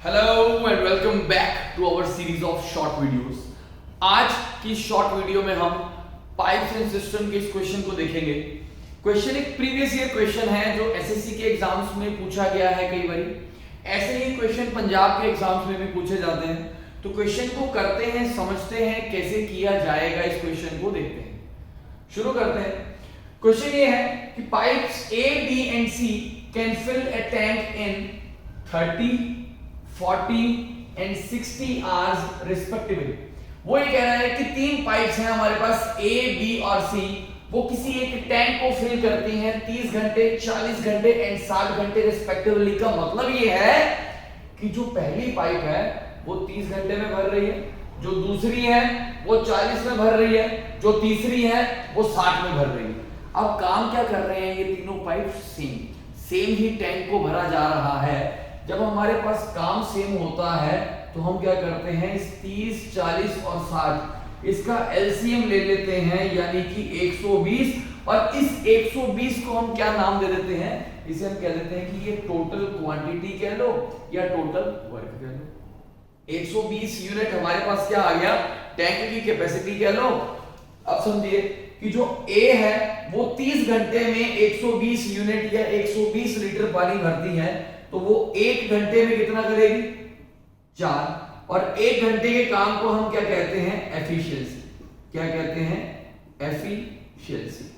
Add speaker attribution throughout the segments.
Speaker 1: Hello and welcome back to our series of short videos. आज की short video में हम पाइप्स एंड सिस्टम के इस क्वेश्चन को देखेंगे। क्वेश्चन एक प्रीवियस ईयर क्वेश्चन है जो एसएससी के एग्जाम्स में पूछा गया है कई बार। ऐसे ही क्वेश्चन पंजाब के एग्जाम्स में भी पूछे जाते हैं। तो क्वेश्चन को करते हैं, समझते हैं कैसे किया जाएगा, इस क्वेश्चन को देखते हैं। शुरू करते हैं। क्वेश्चन ये है कि pipes A B and C can fill a tank in 30, 40 and 60 hours respectively. वो ये कह रहा है कि तीन पाइप्स हैं हमारे पास ए बी और सी, वो किसी एक टैंक को फिल करती हैं 30 घंटे, 40 घंटे एंड 60 घंटे रिस्पेक्टिवली। का मतलब ये है कि जो पहली पाइप है वो 30 घंटे में भर रही है, जो दूसरी है वो 40 में भर रही है, जो तीसरी है वो 60 में भर रही है। अब काम क्या कर रहे हैं ये तीनों पाइप? सेम ही टैंक को भरा जा रहा है। जब हमारे पास काम सेम होता है तो हम क्या करते हैं, इस 30, 40 और 60 इसका एलसीएम ले लेते हैं, यानी कि 120। और इस 120 को हम क्या नाम दे देते हैं? इसे हम कह देते हैं कि ये टोटल क्वांटिटी कह लो या टोटल वर्क कह लो। 120 यूनिट हमारे पास क्या आ गया? टैंक की कैपेसिटी कह लो। अब समझिए कि जो ए है वो 30 घंटे में 120 यूनिट या 120 लीटर पानी भरती है, तो वो 1 घंटे में कितना करेगी? 4। और 1 घंटे के काम को हम क्या कहते हैं? एफिशिएंसी। क्या कहते हैं? एफिशिएंसी।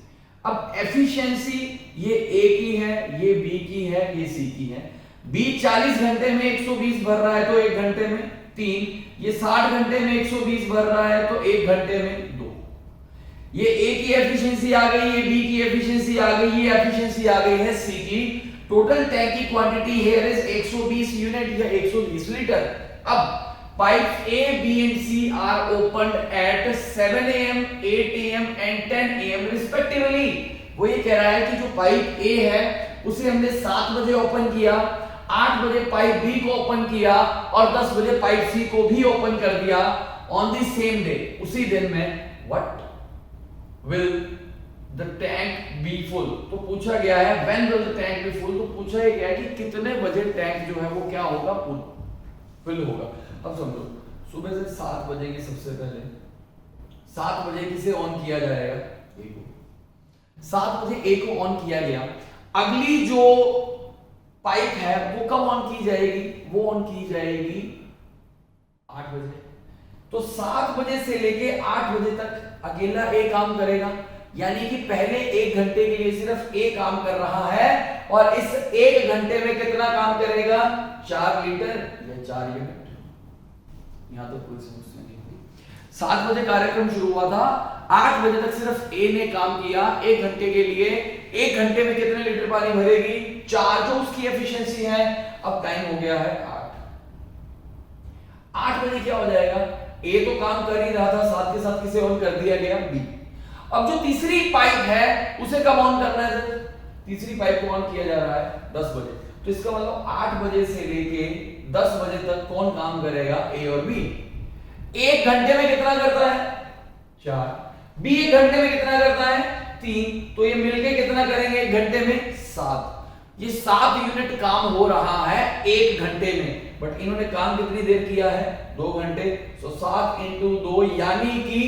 Speaker 1: अब एफिशिएंसी ये ए की है, ये बी की है, ये सी की है। बी 40 घंटे में 120 भर रहा है तो 1 घंटे में 3। ये 60 घंटे में 120 भर रहा है तो 1 घंटे में 2। ये ए की एफिशिएंसी आ गई, ये बी की एफिशिएंसी आ गई, ये एफिशिएंसी आ गई है सी की। टोटल टैंक की क्वांटिटी हियर इज 120 यूनिट या 120 लीटर। अब pipe A, B and C are opened at 7 am, 8 am and 10 am respectively। वो ये कह रहा है कि जो पाइप A है उसे हमने 7 बजे ओपन किया, 8 बजे पाइप B को ओपन किया और 10 बजे पाइप C को भी ओपन कर दिया ऑन द सेम डे, उसी दिन में। What will the tank be full? तो पूछा गया है when will the tank be full. तो पूछा गया है कि कितने बजे टैंक जो है वो क्या होगा? फुल होगा। अब समझो, सुबह से 7 बजे की सबसे पहले 7 बजे किसे ऑन किया जाएगा? ए को। 7 बजे ए को ऑन किया गया। अगली जो पाइप है वो कब ऑन की जाएगी? वो ऑन की जाएगी 8 बजे। तो 7 बजे से लेके 8 बजे तक अकेला ए काम करेगा, यानी कि पहले 1 घंटे के लिए सिर्फ ए काम कर रहा है और इस 1 घंटे में कितना काम करेगा? 4 लीटर या 4 यूनिट। यहां तो कोई समस्या नहीं हुई। 7 बजे कार्यक्रम शुरू हुआ था, 8 बजे तक सिर्फ ए ने काम किया 1 घंटे के लिए। 1 घंटे में कितने लीटर पानी भरेगी? 4, जो उसकी एफिशिएंसी है। अब टाइम हो गया है 8 बजे क्या हो जाएगा? ए तो काम कर ही रहा था, साथ के साथ किसे ऑन कर दिया गया? बी। अब जो तीसरी पाइप है उसे कब ऑन करना है? तीसरी पाइप को ऑन किया जा रहा है 10 बजे। तो इसका मतलब 8 बजे से लेके 10 बजे तक कौन काम करेगा? ए और बी। 1 घंटे में कितना करता है? 4। बी 1 घंटे में कितना करता है? 3। तो ये मिलके कितना करेंगे 1 घंटे में? 7। ये 7 यूनिट काम हो रहा है 1 घंटे में, बट इन्होंने काम कितनी देर किया है? 2 घंटे। सो 7 × 2 यानी कि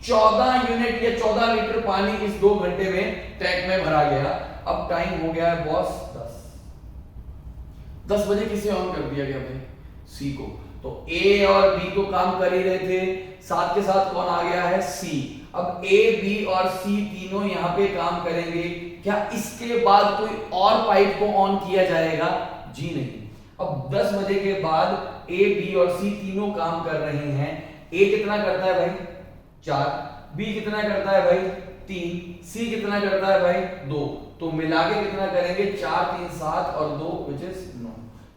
Speaker 1: 14 यूनिट या 14 लीटर पानी इस 2 घंटे में टैंक में भरा गया। अब टाइम हो गया है बॉस 10 बजे किसे ऑन कर दिया गया भाई? सी को। तो ए और बी तो काम कर ही रहे थे, साथ के साथ कौन आ गया है? सी। अब ए, बी और सी तीनों यहां पे काम करेंगे। क्या इसके बाद कोई और पाइप को ऑन किया जाएगा? जी नहीं। अब 10 बजे के बाद ए, बी और सी तीनों काम कर रहे हैं। ए कितना करता है भाई? 4। बी कितना करता है भाई? 3। सी कितना करता है भाई? 2। तो मिला के कितना करेंगे? 4, 3, 7 और 2 विच इज 9।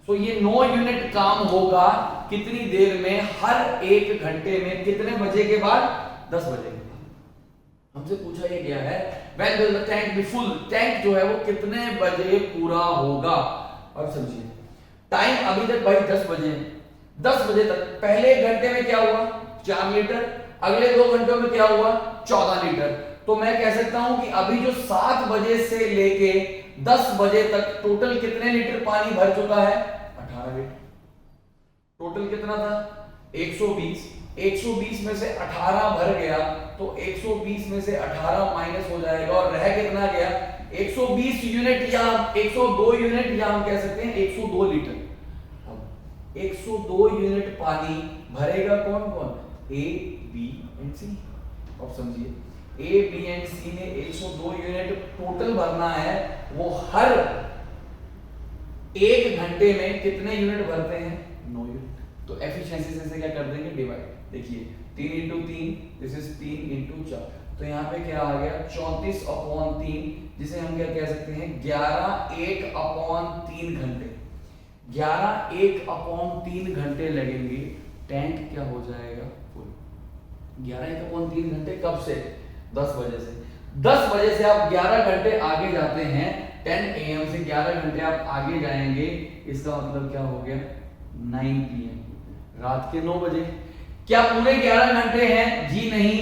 Speaker 1: सो ये 9 यूनिट काम होगा कितनी देर में? हर 1 घंटे में। कितने बजे के बाद? 10 बजे के बाद। हमसे पूछा ये गया है when will the tank be full? Tank जो है वो कितने बजे पूरा होगा? अब समझिए, टाइम अभी तक भाई 10 बजे। 10 बजे तक पहले 1 घंटे में क्या हुआ? 4 लीटर। अगले 2 घंटों में क्या हुआ? 14 लीटर। तो मैं कह सकता हूं कि अभी जो 7 बजे से लेके 10 बजे तक टोटल कितने लीटर पानी भर चुका है? 18 लीटर। टोटल कितना था 120, 120 में से 18 भर गया तो 120 में से 18 माइनस हो जाएगा और रह कितना गया 120 यूनिट या 102 यूनिट या हम कह सकते हैं 102 लीटर। अब 102 यूनिट पानी भरेगा कौन कौन ए बी एंड सी। अब समझिए ए बी एंड सी ने 102 यूनिट टोटल भरना है, वो हर 1 घंटे में कितने यूनिट भरते हैं 9 यूनिट। तो एफिशिएंसी से क्या कर देंगे डिवाइड, देखिए 3 इंटू 3 दिस इज 3 इंटू 4, तो यहाँ पे क्या आ गया 34/3, जिसे हम क्या कह सकते हैं 11/1/3 घंटे। 11/1/3 घंटे लगेंगे, टैंक क्या हो जाएगा फुल। 11/1/3 घंटे कब से 10 बजे से, 10 बजे से आप 11 घंटे आगे जाते हैं, 10 AM से 11 घंटे आप आगे जाएंगे, इसका मतलब क्या हो गया 9 PM, रात के 9 बजे। क्या पूरे 11 घंटे हैं? जी नहीं,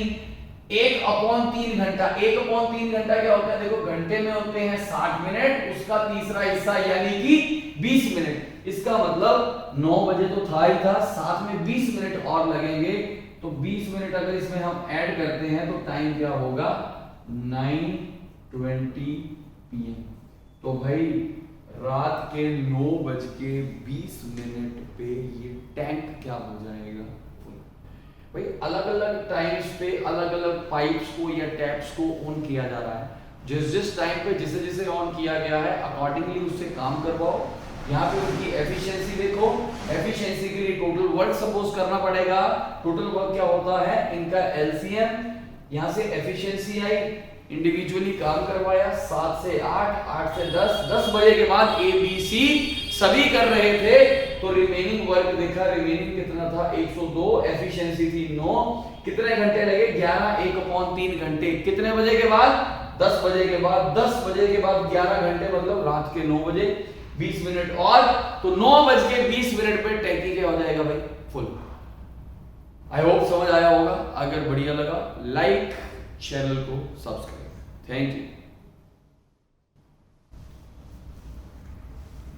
Speaker 1: 1/3 घंटा। 1/3 घंटा क्या होता है, देखो घंटे में होते हैं 60 मिनट, उसका तीसरा हिस्सा यानी कि 20 मिनट। इसका मतलब 9 बजे तो था ही था, साथ में 20 मिनट और लगेंगे, तो 20 मिनट अगर इसमें हम ऐड करते हैं तो टाइम क्या होगा 9:20 PM। तो भाई रात के 9:20 पे ये टैंक क्या हो जाएगा फुल। भाई अलग अलग टाइम्स पे अलग अलग पाइप्स को या टैप्स को ऑन किया जा रहा है, जिस टाइम पे जिसे जिसे ऑन किया गया है अकॉर्डिंगली उससे काम करवाओ। यहाँ पे उनकी एफिशिएंसी देखो, एफिशिएंसी के लिए टोटल वर्क सपोज करना पड़ेगा। टोटल वर्क क्या होता है, इनका एलसीएम, यहाँ से एफिशिएंसी आई, इंडिविजुअली काम करवाया 7 से 8, 8 से 10, 10 बजे के बाद ए बी सी सभी कर रहे थे, तो रिमेनिंग वर्क देखा, रिमेनिंग कितना था 102, एफिशिएंसी थी 9, कितने घंटे लगे 11/1/3 घंटे। कितने बजे के बाद 10 बजे के बाद, 10 बजे के बाद 11 घंटे मतलब रात के 9 बजे 20 मिनट और, तो 9:20 पे टैंकी क्या हो जाएगा भाई फुल। आई होप समझ आया होगा, अगर बढ़िया लगा लाइक, चैनल को सब्सक्राइब। Thank you.